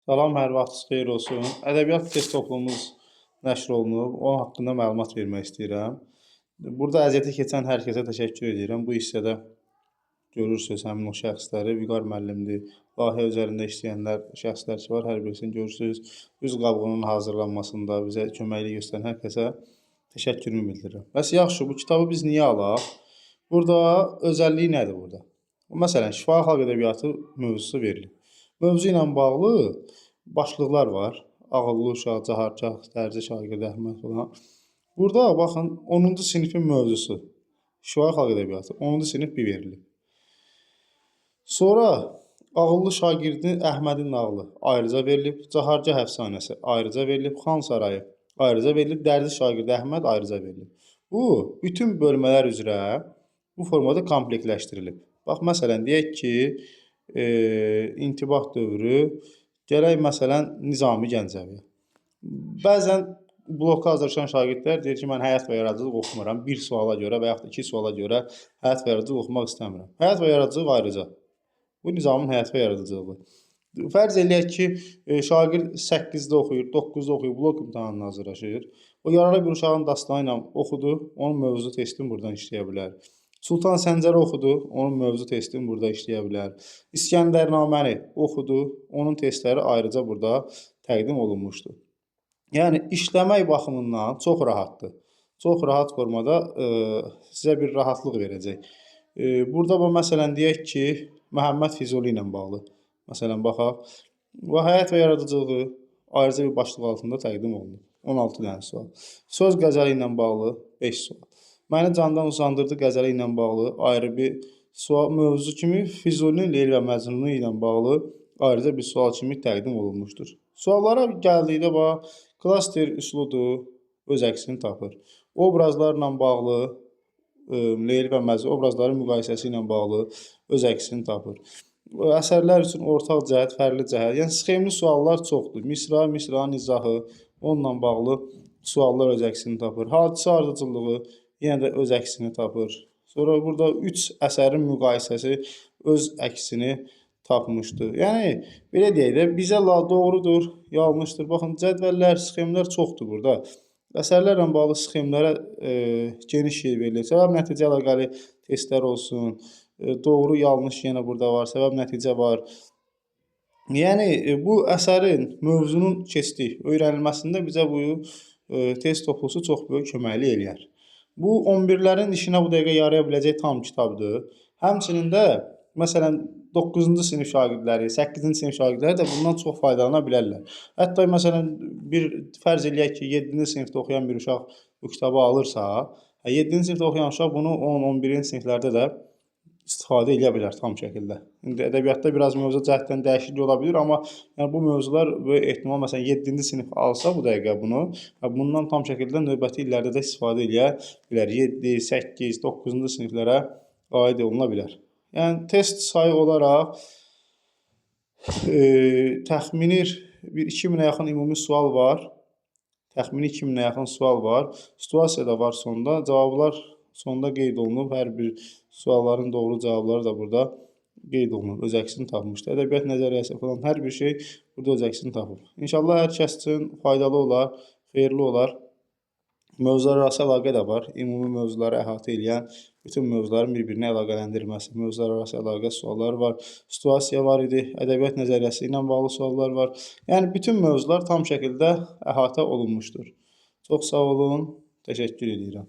Salam, hər vaxtınız xeyir olsun. Ədəbiyyat test toplumumuz nəşr olunub, onun haqqında məlumat vermək istəyirəm. Burada əziyyəti keçən hər kəsə təşəkkür edirəm. Bu hissədə görürsünüz həmin o şəxsləri, Vüqar müəllimdir, layihə üzərində işləyənlər, şəxslər ki var, hər birisini görürsünüz. Üz qabığının hazırlanmasında bizə köməklik göstərən hər kəsə təşəkkürümü bildirirəm. Bəs yaxşı, bu kitabı biz niyə alaq? Burada özəlliyi nədir burada? Məsələn, şifahi xalq ədəbiyyatı mövzusu verilib. Mövzu ilə bağlı başlıqlar var. Ağıllı uşaq, cahargah, dərzi şagird, Əhməd falan. Burada baxın 10-cu sinifin mövzusu. Şifahi xalq ədəbiyyatı 10-cu sinif bir verilib. Sonra ağıllı şagirdin Əhmədin nağılı ayrıca verilib. Cahargah əfsanəsi ayrıca verilib. Xan sarayı ayrıca verilib. Dərzi şagird Əhməd ayrıca verilib. Bu bütün bölmələr üzrə bu formada komplektləşdirilib. Bax məsələn deyək ki, intibah dövrü, gələk məsələn Nizami Gəncəvi. Bəzən blokda hazırlaşan şagirdlər deyir ki, mən həyat və yaradıcılıq oxumuram. Bir suala görə və yaxud da iki suala görə həyat və yaradıcılıq oxumaq istəmirəm. Həyat və yaradıcılıq ayrıca. Bu Nizamın həyat və yaradıcılığı. Fərz eləyək ki, şagird 8-də oxuyur, 9-da oxuyur, blok imtahanına hazırlaşır. O yararlı bir uşağın dastanı ilə oxudu, onun mövzu testini buradan işləyə bilər. Sultan Səncəri oxudu, onun mövzu testini burada işləyə bilər. İskəndərnaməni oxudu, onun testləri ayrıca burada təqdim olunmuşdur. Yəni, işləmək baxımından çox rahatdır. Çox rahat formada sizə bir rahatlıq verəcək. Burada məsələn deyək ki, Məhəmməd Füzuli ilə bağlı. Məsələn, baxaq. Və həyat və yaradıcılığı ayrıca bir başlıq altında təqdim olunur. 16 dənə sual. Söz qəzəli ilə bağlı 5 sual. Məni candan uzandırdı qəzəli ilə bağlı ayrı bir sual mövzu kimi Füzulinin Leyli və Məcnunu ilə bağlı ayrıca bir sual kimi təqdim olunmuşdur. Suallara gəldikdə bax, klaster üsludur, öz əksini tapır. Obrazlarla bağlı, Leyli və Məcnun obrazların müqayisəsi ilə bağlı öz əksini tapır. Əsərlər üçün ortaq cəhət, fərqli cəhət, yəni sxemli suallar çoxdur. Misra, misranın izahı, onunla bağlı suallar öz əksini tapır. Hadisə ardıcılığı yenə də öz əksini tapır. Sonra burada 3 əsərin müqayisəsi öz əksini tapmışdır. Yəni, belə deyək də, bizə doğrudur, yanlışdır. Baxın, cədvəllər, sxemlər çoxdur burada. Əsərlərlə bağlı sxemlərə geniş yer verilir. Səbəb nəticə əlaqəli testlər olsun, doğru, yanlış yenə burada var, səbəb nəticə var. Yəni, bu əsərin, mövzunun keçdik, öyrənilməsində bizə bu test toplusu çox böyük köməklik eləyər. Bu 11-lərin işinə bu dəqiqə yaraya biləcək tam kitabdır. Həmçinin də, məsələn, 9-cu sinif şagirdləri, 8-ci sinif şagirdləri də bundan çox faydalana bilərlər. Hətta, məsələn, bir fərz eləyək ki, 7-ci sinifdə oxuyan bir uşaq bu kitabı alırsa, 7-ci sinifdə oxuyan uşaq bunu 10-11-ci siniflərdə də istifadə edə bilər tam şəkildə. İndi ədəbiyyatda biraz mövzu cəhətdən dəyişiklik ola bilir, amma yəni, bu mövzular böyük ehtimal, məsələn, 7-ci sinif alsa bu dəqiqə bunu, bundan tam şəkildə növbəti illərdə də istifadə edə bilər. 7, 8, 9-cu siniflərə aid oluna bilər. Yəni, test sayı olaraq təxmini bir 2000-ə yaxın ümumi sual var. Təxmini 2000-ə yaxın sual var. Situasiya da var sonda. Cavablar sonda qeyd olunub. Hər bir sualların doğru cavabları da burada qeyd olunub. Öz əksini tapmışdır. Ədəbiyyat nəzəriyyəsi falan hər bir şey burada öz əksini tapıb. İnşallah hər kəs üçün faydalı olar, xeyirli olar. Mövzulararası əlaqə də var. Ümumi mövzuları əhatə edən bütün mövzuların bir-birinə əlaqələndirilməsi, mövzulararası əlaqə sualları var, situasiya var idi, ədəbiyyat nəzəriyyəsi ilə bağlı suallar var. Yəni, bütün mövzular tam şəkildə əhatə olunmuşdur. Çox sağ olun, təşəkkür edirəm.